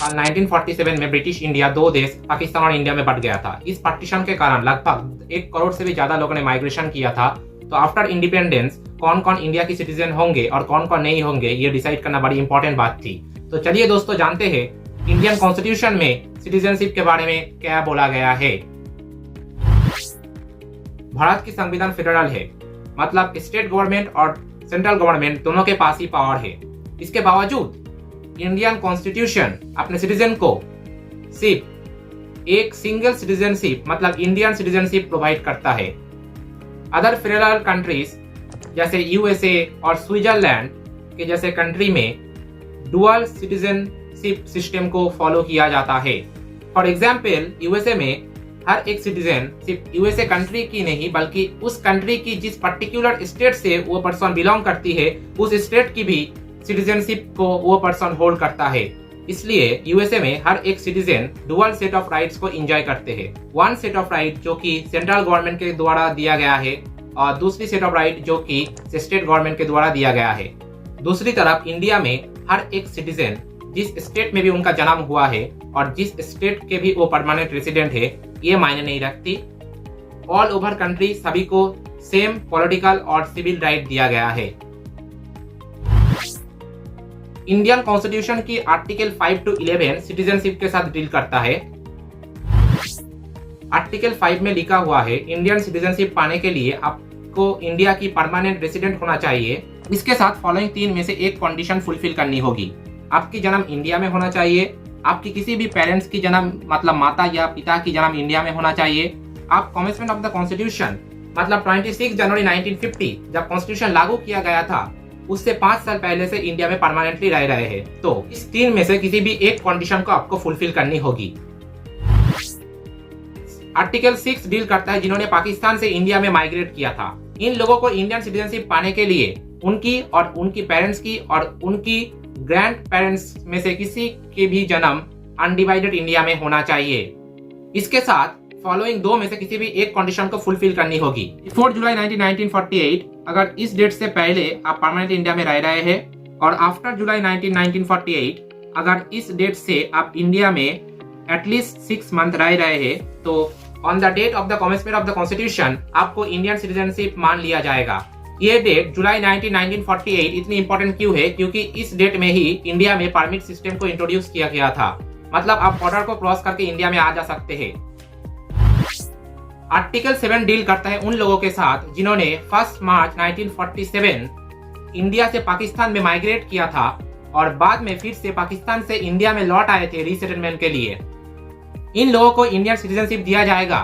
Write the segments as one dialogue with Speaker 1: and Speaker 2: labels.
Speaker 1: साल 1947 में British India दो देश पाकिस्तान और इंडिया में बट गया था। इस पार्टीशन के कारण लगभग 1 करोड़ से भी ज्यादा लोगों ने माइग्रेशन किया था। तो आफ्टर इंडिपेंडेंस कौन कौन इंडिया की सिटीजन होंगे और कौन कौन नहीं होंगे ये डिसाइड करना बड़ी इंपॉर्टेंट बात थी। तो चलिए दोस्तों जानते हैं इंडियन कॉन्स्टिट्यूशन में सिटीजनशिप के बारे में क्या बोला गया है। भारत की संविधान फेडरल है, मतलब स्टेट गवर्नमेंट और सेंट्रल गवर्नमेंट दोनों के पास ही पावर है। इसके बावजूद इंडियन कॉन्स्टिट्यूशन अपने सिटीजन को सिर्फ एक सिंगल सिटीजनशिप मतलब इंडियन सिटीजनशिप प्रोवाइड करता है। अदर फेडरल कंट्रीज जैसे यूएसए और स्विट्जरलैंड के जैसे कंट्री में डुअल सिटीजनशिप सिस्टम को फॉलो किया जाता है। फॉर एग्जाम्पल यूएसए में हर एक सिटीजन सिर्फ यूएसए कंट्री की नहीं बल्कि उस कंट्री की जिस पर्टिकुलर स्टेट से वो पर्सन बिलोंग करती है उस स्टेट की भी सिटीजनशिप को वो पर्सन होल्ड करता है। इसलिए यूएसए में हर एक citizen dual set of rights को एंजॉय करते हैं। वन सेट ऑफ राइट जो कि सेंट्रल गवर्नमेंट के द्वारा दिया गया है और दूसरी सेट ऑफ राइट जो कि स्टेट गवर्नमेंट के द्वारा दिया गया है। दूसरी तरफ इंडिया में हर एक सिटीजन जिस स्टेट में भी उनका जन्म हुआ है और जिस स्टेट के भी वो परमानेंट रेसिडेंट है ये मायने नहीं रखती। ऑल ओवर कंट्री सभी को सेम पॉलिटिकल और सिविल राइट दिया गया है। इंडियन कॉन्स्टिट्यूशन की आर्टिकल 5 to 11 सिटीजनशिप के साथ डील करता है। आर्टिकल 5 में लिखा हुआ है इंडियन सिटीजनशिप पाने के लिए आपको इंडिया की परमानेंट रेसिडेंट होना चाहिए। इसके साथ फॉलोइंग 3 में से एक कंडीशन फुलफिल करनी होगी। आपकी जन्म इंडिया में होना चाहिए, आपकी किसी भी पेरेंट्स की जन्म मतलब माता या पिता की जन्म इंडिया में होना चाहिए, आप कमेंसमेंट ऑफ द कॉन्स्टिट्यूशन मतलब 26 जनवरी 1950 जब कॉन्स्टिट्यूशन लागू किया गया था उससे 5 साल पहले से इंडिया में परमानेंटली रह रहे हैं। तो इस 3 में से किसी भी एक कंडीशन को आपको फुलफिल करनी होगी। आर्टिकल 6 डील करता है जिन्होंने पाकिस्तान से इंडिया में माइग्रेट किया था। इन लोगों को इंडियन सिटीजनशिप पाने के लिए उनकी और उनकी पेरेंट्स की और उनकी ग्रैंड पेरेंट्स में से किसी के भी जन्म अनडिवाइडेड इंडिया में होना चाहिए। इसके साथ फॉलोइंग 2 में से किसी भी एक कंडीशन को फुलफिल करनी होगी। 4 जुलाई 1948 अगर इस डेट से पहले आप परमानेंट इंडिया में रह रहे हैं और आफ्टर जुलाई 1948 अगर इस डेट से आप इंडिया में एटलीस्ट 6 मंथ रह रहे हैं तो on the date of the commencement of the constitution आपको इंडियन सिटीजनशिप मान लिया जाएगा। ये डेट जुलाई 1948 इतनी इंपॉर्टेंट क्यों है? क्योंकि इस डेट में ही इंडिया में परमिट सिस्टम को इंट्रोड्यूस किया गया था, मतलब आप बॉर्डर को क्रॉस करके इंडिया में आ जा सकते हैं। आर्टिकल 7 डील करता है उन लोगों के साथ जिन्होंने 1 मार्च 1947 इंडिया से पाकिस्तान में माइग्रेट किया था और बाद में फिर से पाकिस्तान से इंडिया में लौट आए थे रीसेटलमेंट के लिए। इन लोगों को इंडियन सिटीजनशिप दिया जाएगा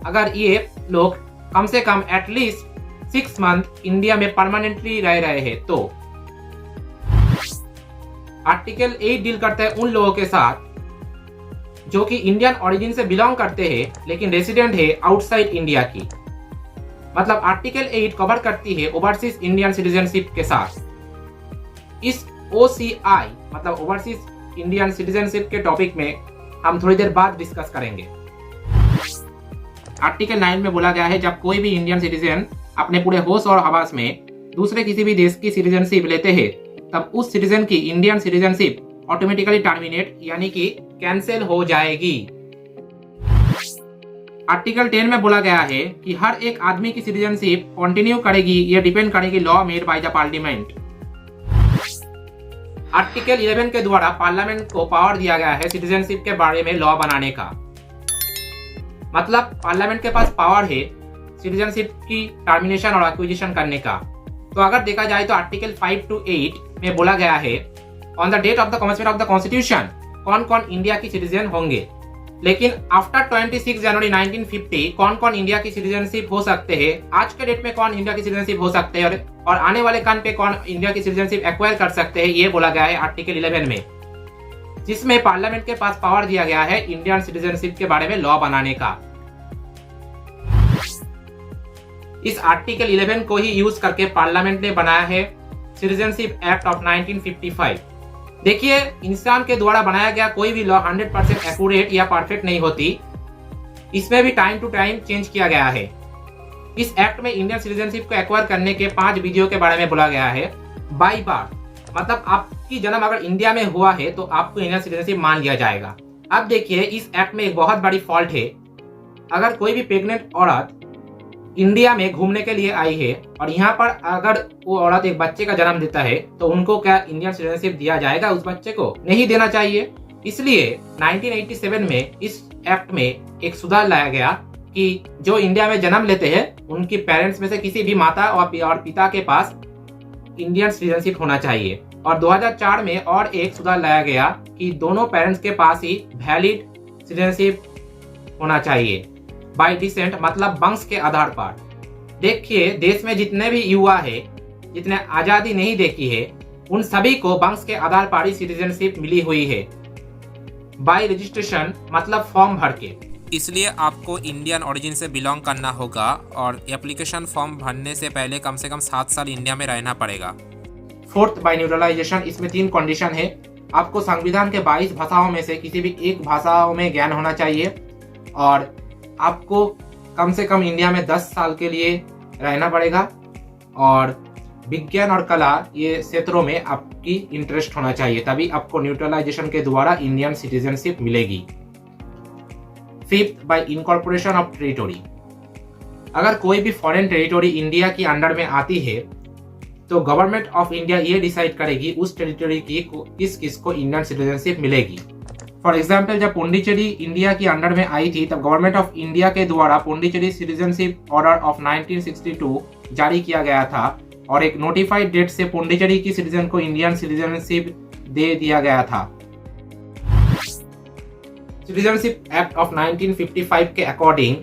Speaker 1: अगर ये लोग कम से कम एटलीस्ट 6 मंथ इंडिया में परमानेंटली रह रहे हैं। तो आर्टिकल 8 डील करता है उन लोगों के साथ जो कि इंडियन ओरिजिन से बिलोंग करते हैं लेकिन रेसिडेंट है आउटसाइड इंडिया की। मतलब आर्टिकल 8 कवर करती है ओवरसीज इंडियन सिटीजनशिप के साथ। इस OCI मतलब ओवरसीज इंडियन सिटीजनशिप के टॉपिक में हम थोड़ी देर बाद डिस्कस करेंगे। आर्टिकल 9 में बोला गया है जब कोई भी इंडियन सिटीजन अपने पूरे होश और हवास में दूसरे किसी भी देश की सिटीजनशिप लेते हैं तब उस सिटीजन की इंडियन सिटीजनशिप ऑटोमेटिकली टर्मिनेट यानी कि कैंसिल हो जाएगी। आर्टिकल 10 में बोला गया है कि हर एक आदमी की सिटीजनशिप कंटिन्यू करेगी, ये डिपेंड करेगी law made by the parliament. Article 11 के द्वारा पार्लियामेंट को पावर दिया गया है सिटीजनशिप के बारे में लॉ बनाने का। मतलब पार्लियामेंट के पास पावर है सिटीजनशिप की टर्मिनेशन और एक्विजिशन करने का। तो अगर देखा जाए तो आर्टिकल 5 to 8 में बोला गया है on the date of the commencement of the constitution कौन कौन इंडिया की सिटीजन होंगे, लेकिन आफ्टर 26 जनवरी 1950 कौन कौन इंडिया की सिटीजनशिप हो सकते हैं, आज के डेट में कौन इंडिया की सिटीजनशिप हो सकते हैं और आने वाले कान पे कौन इंडिया की सिटीजनशिप एक्वायर कर सकते हैं, ये बोला गया है आर्टिकल 11 में, जिसमें पार्लियामेंट के पास पावर दिया गया है इंडियन सिटीजनशिप के बारे में लॉ बनाने का। इस आर्टिकल 11 को ही यूज करके पार्लियामेंट ने बनाया है सिटीजनशिप एक्ट ऑफ 1955। देखिए, इंसान के द्वारा बनाया गया कोई भी लॉ 100% एक्यूरेट या परफेक्ट नहीं होती, इसमें भी टाइम टू टाइम चेंज किया गया है। इस एक्ट में इंडियन सिटीजनशिप को एक्वायर करने के 5 विधियों के बारे में बोला गया है। बाई बर्थ मतलब आपकी जन्म अगर इंडिया में हुआ है तो आपको इंडियन सिटीजनशिप मान लिया जाएगा। अब देखिए इस एक्ट में एक बहुत बड़ी फॉल्ट है। अगर कोई भी प्रेग्नेंट औरत इंडिया में घूमने के लिए आई है और यहाँ पर अगर वो औरत एक बच्चे का जन्म देता है तो उनको क्या इंडियन सिटीजनशिप दिया जाएगा? उस बच्चे को नहीं देना चाहिए। इसलिए 1987 में इस एक्ट में एक सुधार लाया गया कि जो इंडिया में जन्म लेते हैं उनकी पेरेंट्स में से किसी भी माता और पिता के पास इंडियन सिटीजनशिप होना चाहिए। और 2004 में और एक सुधार लाया गया कि दोनों पेरेंट्स के पास ही वैलिड सिटीजनशिप होना चाहिए बाय डिसेंट, मतलब वंश के आधार पर। देखिए देश में जितने भी युवा है जितने आजादी नहीं देखी है उन सभी को वंश के आधार पर ही सिटीजनशिप मिली हुई है बाय रजिस्ट्रेशन, मतलब फॉर्म भर के।
Speaker 2: इसलिए आपको इंडियन ओरिजिन से बिलोंग करना होगा और एप्लीकेशन फॉर्म भरने से पहले कम से कम 7 साल इंडिया में रहना पड़ेगा।
Speaker 1: फोर्थ बाय न्यूट्रलाइजेशन, इसमें 3 कंडीशन है। आपको संविधान के 22 भाषाओं में से किसी भी एक भाषाओं में ज्ञान होना चाहिए और आपको कम से कम इंडिया में 10 साल के लिए रहना पड़ेगा और विज्ञान और कला ये क्षेत्रों में आपकी इंटरेस्ट होना चाहिए, तभी आपको न्यूट्रलाइजेशन के द्वारा इंडियन सिटीजनशिप मिलेगी। Fifth bye incorporation of territory, अगर कोई भी फॉरेन टेरिटोरी इंडिया की अंडर में आती है तो गवर्नमेंट ऑफ इंडिया ये डिसाइड करेगी उस टेरिटोरी की किस किस को इंडियन सिटीजनशिप मिलेगी। फॉर एग्जाम्पल जब पुडुचेरी इंडिया की अंडर में आई थी तब गवर्नमेंट ऑफ इंडिया के द्वारा पुडुचेरी सिटीजनशिप ऑर्डर ऑफ 1962 जारी किया गया था और एक नोटिफाइड डेट से पुडुचेरी की सिटीजन को इंडियन सिटीजनशिप दे दिया गया था। सिटीजनशिप एक्ट ऑफ 1955 के अकॉर्डिंग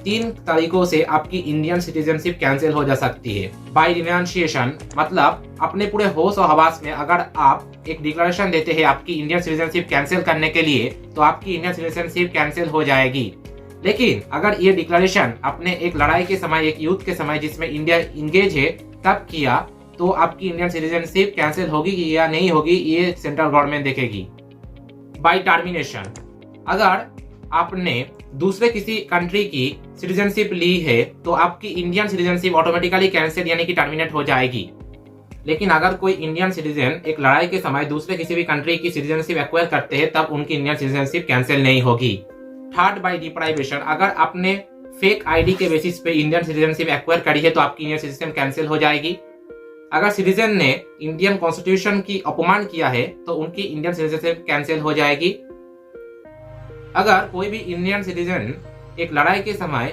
Speaker 1: 3 तरीकों से आपकी इंडियन सिटीजनशिप कैंसिल हो जा सकती है। बाय रिनाउंसिएशन, मतलब अपने पूरे होश और हवास में अगर आप एक डिक्लेरेशन देते हैं आपकी इंडियन सिटीजनशिप कैंसिल करने के लिए तो आपकी इंडियन सिटीजनशिप कैंसिल हो जाएगी। लेकिन अगर ये डिक्लेरेशन अपने एक लड़ाई के समय, एक युद्ध के समय जिसमें इंडिया इंगेज है तब किया तो आपकी इंडियन सिटीजनशिप कैंसिल होगी या नहीं होगी ये सेंट्रल गवर्नमेंट देखेगी। बाय टर्मिनेशन, अगर आपने दूसरे किसी कंट्री की सिटीजनशिप ली है तो आपकी इंडियन सिटीजनशिप ऑटोमेटिकली कैंसिल यानी कि टर्मिनेट हो जाएगी। लेकिन अगर कोई इंडियन सिटीजन एक लड़ाई के समय दूसरे किसी भी कंट्री की सिटीजनशिप एक्वायर करते हैं तब उनकी इंडियन सिटीजनशिप कैंसिल नहीं होगी। थर्ड बाय डिप्राइवेशन, अगर आपने फेक आईडी के बेसिस पे इंडियन सिटीजनशिप एक्वायर करी है तो आपकी इंडियन सिटीजनशिप कैंसिल हो जाएगी। अगर सिटीजन ने इंडियन कॉन्स्टिट्यूशन की अपमान किया है तो उनकी इंडियन सिटीजनशिप कैंसिल हो जाएगी। अगर कोई भी इंडियन सिटीजन एक लड़ाई के समय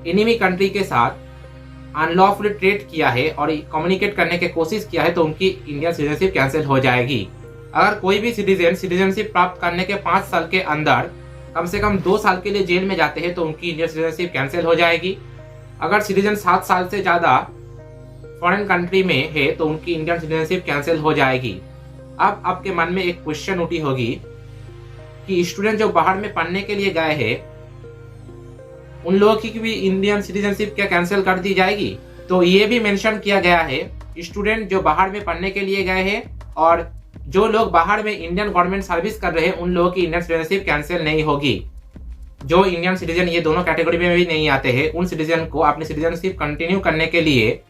Speaker 1: एनिमी कंट्री के साथ अनलॉफुली ट्रेड किया है और कम्युनिकेट करने की कोशिश किया है तो उनकी इंडियन सिटीजनशिप कैंसिल हो जाएगी। अगर कोई भी सिटीजन सिटीजनशिप प्राप्त करने के 5 साल के अंदर कम से कम 2 साल के लिए जेल में जाते हैं तो उनकी इंडियन सिटीजनशिप कैंसिल हो जाएगी। अगर सिटीजन 7 साल से ज्यादा फॉरेन कंट्री में है तो उनकी इंडियन सिटीजनशिप कैंसिल हो जाएगी। अब आपके मन में एक क्वेश्चन उठी होगी कि स्टूडेंट जो बाहर में पढ़ने के लिए गए हैं उन लोगों की भी इंडियन सिटीजनशिप क्या कैंसिल कर दी जाएगी? तो ये भी मेंशन किया गया है स्टूडेंट जो बाहर में पढ़ने के लिए गए हैं और जो लोग बाहर में इंडियन गवर्नमेंट सर्विस कर रहे हैं उन लोगों की इंडियन सिटीजनशिप कैंसिल नहीं होगी। जो इंडियन सिटीजन ये दोनों कैटेगरी में भी नहीं आते हैं उन सिटीजन को अपनी सिटीजनशिप कंटिन्यू करने के लिए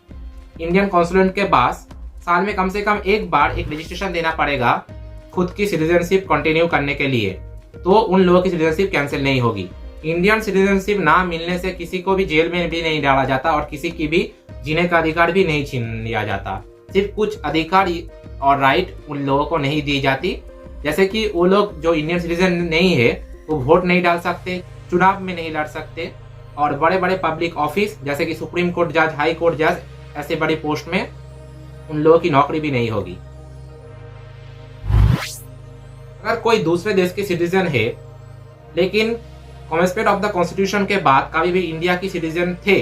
Speaker 1: इंडियन कॉन्सुलेट के पास साल में कम से कम एक बार एक रजिस्ट्रेशन देना पड़ेगा खुद की सिटीजनशिप कंटिन्यू करने के लिए, तो उन लोगों की सिटीजनशिप कैंसिल नहीं होगी। इंडियन सिटीजनशिप ना मिलने से किसी को भी जेल में भी नहीं डाला जाता और किसी की भी जीने का अधिकार भी नहीं छीन लिया जाता। सिर्फ कुछ अधिकार और राइट उन लोगों को नहीं दी जाती, जैसे कि वो लोग जो इंडियन सिटीजन नहीं है वो वोट नहीं डाल सकते, चुनाव में नहीं लड़ सकते और बड़े बड़े पब्लिक ऑफिस जैसे कि सुप्रीम कोर्ट जज, हाई कोर्ट जज ऐसे बड़ी पोस्ट में उन लोगों की नौकरी भी नहीं होगी। अगर कोई दूसरे देश के सिटीजन है लेकिन कमेंसमेंट ऑफ द कॉन्स्टिट्यूशन के बाद कभी भी इंडिया की सिटीजन थे,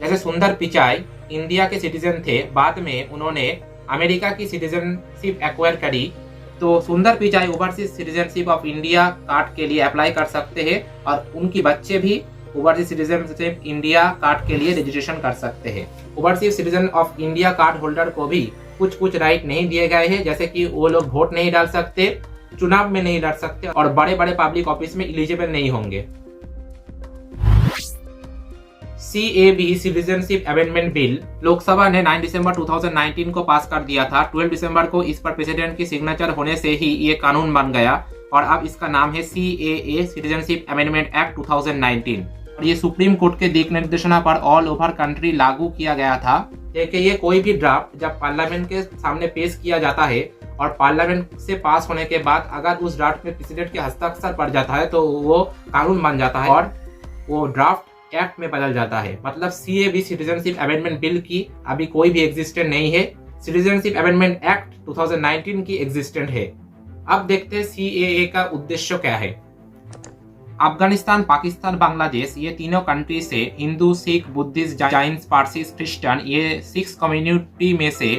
Speaker 1: जैसे सुंदर पिचाई इंडिया के सिटीजन थे, बाद में उन्होंने अमेरिका की सिटीजनशिप एक्वायर करी, तो सुंदर Pichai overseas citizenship of India card के लिए अप्लाई कर सकते हैं और उनकी बच्चे भी ओवरसीज सिटीजनशिप इंडिया कार्ड के लिए रजिस्ट्रेशन कर सकते हैं। Overseas citizen of India card holder को भी कुछ राइट नहीं दिए गए हैं, जैसे कि वो लोग वोट नहीं डाल सकते, चुनाव में नहीं लड़ सकते और बड़े बड़े पब्लिक ऑफिस में एलिजिबल नहीं होंगे। CAB citizenship amendment bill Lok Sabha ने 9 दिसंबर 2019 को पास कर दिया था। 12 दिसंबर को इस पर प्रेसिडेंट की सिग्नेचर होने से ही ये कानून बन गया और अब इसका नाम है CAA सिटीजनशिप अमेंडमेंट एक्ट 2019। और ये सुप्रीम कोर्ट के दिक निर्देशना पर ऑल ओवर कंट्री लागू किया गया था कि ये कोई भी ड्राफ्ट जब पार्लियामेंट के सामने पेश किया जाता है और पार्लियामेंट से पास होने के बाद अगर उस ड्राफ्ट में प्रेसिडेंट के हस्ताक्षर पड़ जाता है तो वो कानून बन जाता है और वो ड्राफ्ट एक्ट में बदल जाता है। मतलब CAB सिटीजनशिप अमेंडमेंट बिल की अभी कोई भी एग्जिस्टेंट नहीं है, सिटीजनशिप अमेंडमेंट एक्ट 2019 की एग्जिस्टेंट है। अब देखते हैं CAA का उद्देश्य क्या है। अफगानिस्तान, पाकिस्तान, बांग्लादेश ये तीनों कंट्री से हिंदू, सिख, बुद्धिस्ट, जैन, पारसी, क्रिश्चियन ये 6 कम्युनिटी में से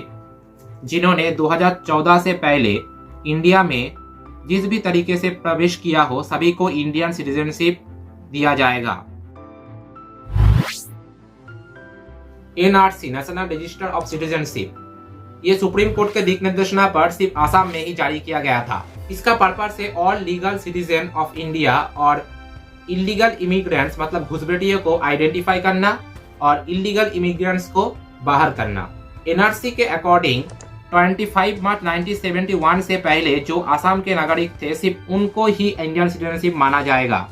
Speaker 1: जिन्होंने 2014 से पहले इंडिया में जिस भी तरीके से प्रवेश किया हो सभी को इंडियन सिटीजनशिप दिया जाएगा। NRC national register of citizenship ये सुप्रीम कोर्ट के दिक निर्देशना पर सिर्फ आसाम में ही जारी किया गया था। इसका पर्पस है all legal citizen of India और इलीगल इमिग्रेंट्स मतलब घुसपैठियों को आइडेंटिफाई करना और इलीगल इमिग्रेंट्स को बाहर करना। NRC के अकॉर्डिंग 25 मार्च 1971 से पहले जो आसाम के नागरिक थे सिर्फ उनको ही इंडियन सिटीजनशिप माना जाएगा।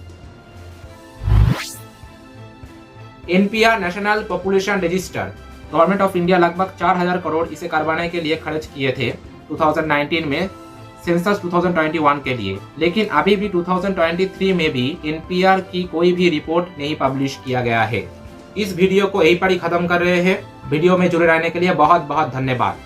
Speaker 1: NPR national population register government of India लगभग 4000 करोड़ इसे करवाने के लिए खर्च किए थे 2019 में सेंसस 2021 के लिए, लेकिन अभी भी 2023 में भी NPR की कोई भी रिपोर्ट नहीं पब्लिश किया गया है। इस वीडियो को यहीं पर ही खत्म कर रहे हैं। वीडियो में जुड़े रहने के लिए बहुत बहुत धन्यवाद।